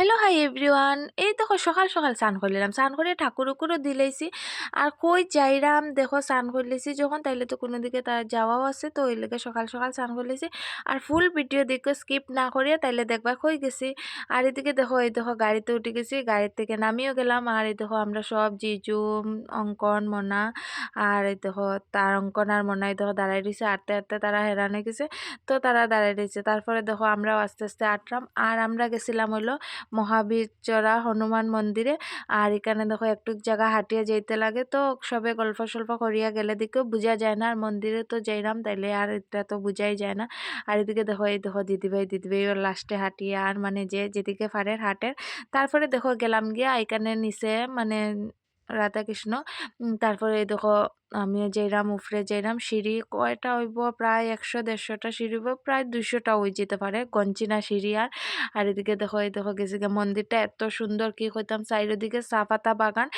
Hello hi everyone. এই দেখো সকাল সকাল স্নান করলাম, স্নান করে ঠাকুর উকুরও দিলেছি। আর কই যাইরাম দেখো স্নান করলেছি যখন, তাইলে তো কোনো দিকে তার যাওয়াও আছে, তো ওই লেগে সকাল সকাল স্নান করলেছি। আর ফুল ভিডিও দেখো স্কিপ না করিয়া, তাইলে দেখবা কই গেছি। আর এদিকে দেখো, এই দেখো গাড়িতে উঠে গেছি, গাড়ির থেকে নামিয়েও গেলাম। আর এই দেখো আমরা সব জিজু, অঙ্কন, মনা, আর এই দেখো তার অঙ্কন আর মনা এই দেখো দাঁড়াই রয়েছে। আটতে আটতে তারা হেরান হয়ে গেছে, তো তারা দাঁড়াই রয়েছে। তারপরে দেখো আমরাও আস্তে আস্তে আটলাম। আর আমরা গেছিলাম হইলো মহাবীরচরা হনুমান মন্দিরে। আর এখানে দেখো একটু জায়গা হাঁটিয়ে যাইতে লাগে, তো সবে গল্প সল্প করিয়া গেলে দিকেও বোঝা যায় না। আর মন্দিরে তো যাইলাম, তাইলে আর এটা তো বুঝাই যায় না। আর এদিকে দেখো, এই দেখো দিদিভাই ওর লাস্টে হাঁটিয়ে আর মানে যে যেদিকে পারে হাঁটের। তারপরে দেখো গেলাম গিয়া এখানে নিচে মানে রাধা কৃষ্ণ। তারপরে এই দেখো আমি যাইরাম উপরে যাইরাম, সিঁড়ি কয়টা হইব প্রায় 100-150টা সিঁড়ি হইব, প্রায় 200টা হয়ে যেতে পারে গঞ্চিনা সিঁড়ি। আর এদিকে দেখো, এই দেখো গেছি গিয়ে, মন্দিরটা এত সুন্দর কি কইতাম, চারিদিকে চা পাতা বাগান।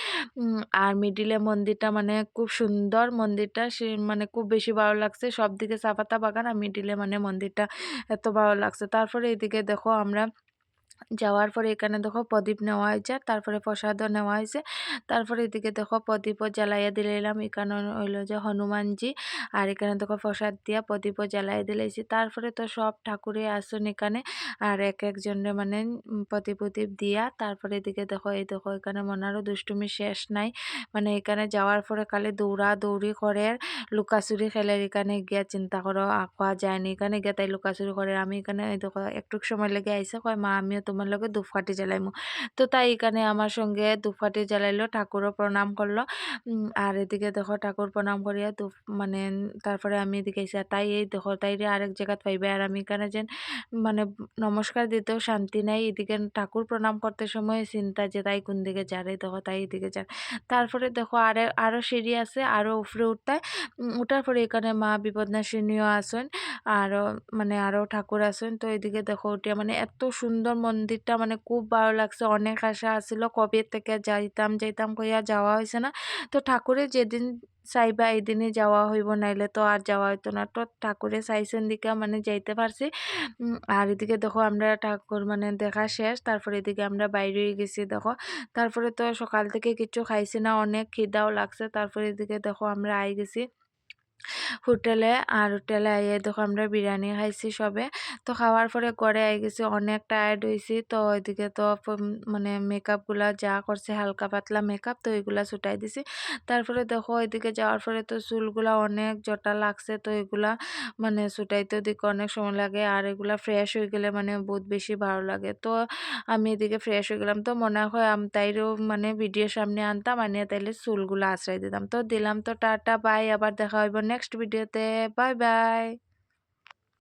আর মিডিলে মন্দিরটা মানে খুব সুন্দর, মন্দিরটা সে মানে খুব বেশি ভালো লাগছে, সব দিকে চা পাতা বাগান আর মিডিলে মানে মন্দিরটা এত ভালো লাগছে। তারপরে এদিকে দেখো আমরা যাওয়ার পরে এখানে দেখো প্রদীপ নেওয়া হয়েছে, তারপরে প্রসাদও নেওয়া হয়েছে। তারপরে এদিকে দেখো প্রদীপও জ্বালাইয়া দিলাম, এখানে হইলো যে হনুমানজি। আর এখানে দেখো প্রসাদ দিয়া প্রদীপও জ্বালাইয়া দিলাইছি। তারপরে তো সব ঠাকুরে আসুন এখানে, আর এক একজনের মানে প্রদীপ দিয়া। তারপরে এদিকে দেখো, এই দেখো এখানে মনারও দুষ্টুমি শেষ নাই। মানে এখানে যাওয়ার পরে খালি দৌড়া দৌড়ি করে, লুকাচুরি খেলে। এখানে গিয়া চিন্তা করো আঁকা যায়নি, এখানে গিয়ে তাই লুকাচুরি করে। আমি এখানে এই দেখো একটু সময় লেগে আইসে, কয় মা আমিও তোমার লগে ধূপকাঠি জ্বালাইমু। তো তাই এখানে আমার সঙ্গে ধূপকাঠি জ্বালাইলো, ঠাকুরও প্রণাম করলো। আর এদিকে দেখো ঠাকুর প্রণাম করিয়া ধূপ মানে তারপরে আমি এদিকে আইসি। আর তাই এই দেখো তাইরে আরেক জায়গাত পাইবে। আর আমি এখানে যেন মানে নমস্কার দিতেও শান্তি নাই, এদিকে ঠাকুর প্রণাম করতে সময় চিন্তা যে তাই কোন দিকে যায়, দেখো তাই এদিকে যায়। তারপরে দেখো আরো সিঁড়ি আছে, আরো উপরে উঠতে। উঠার পরে এখানে মা বিপদনাশিনীও আসেন, আরো মানে আরো ঠাকুর আছেন। তো এদিকে দেখো উঠিয়া মানে এত সুন্দর মন্দিরটা, মানে খুব ভালো লাগছে। অনেক আশা আছিল কবে থেকে যাইতাম যাইতাম কইয়া যাওয়া হয়েছে না। তো ঠাকুরে যেদিন চাইবা এই দিনই যাওয়া হইব, নাইলে তো আর যাওয়া হইতো না। তো ঠাকুরে চাইছেন দিকে মানে যাইতে পারছি। আর এদিকে দেখো আমরা ঠাকুর মানে দেখা শেষ, তারপরে এদিকে আমরা বাইরে হয়ে গেছি দেখো। তারপরে তো সকাল থেকে কিছু খাইছি না, অনেক খিদাও লাগছে। তারপরে এদিকে দেখো আমরা আই গেছি হোটেলে। আর হোটেলে আইয়ে দেখো আমরা বিরিয়ানি খাইছি সবে। তো খাওয়ার পরে ঘরে আই গেছি, অনেক টায়ার্ড হয়েছি। তো ওইদিকে তো মানে মেকআপগুলা যা করছে হালকা পাতলা মেকআপ, তো ওইগুলা ছুটাই দিছি। তারপরে দেখো ওইদিকে যাওয়ার পরে তো চুলগুলা অনেক জটা লাগছে, তো এগুলা মানে ছুটাইতে দিকে অনেক সময় লাগে। আর এগুলা ফ্রেশ হয়ে গেলে মানে বহুত বেশি ভালো লাগে। তো আমি এদিকে ফ্রেশ হয়ে গেলাম, তো মনে হয় আমি তাইরও মানে ভিডিওর সামনে আনতাম, আনিয়ে তাইলে চুলগুলো আশ্রয় দিতাম। তো দিলাম, তো টাটা বাই, আবার দেখা হইব নেক্সট ভিডিওতে। Bye bye.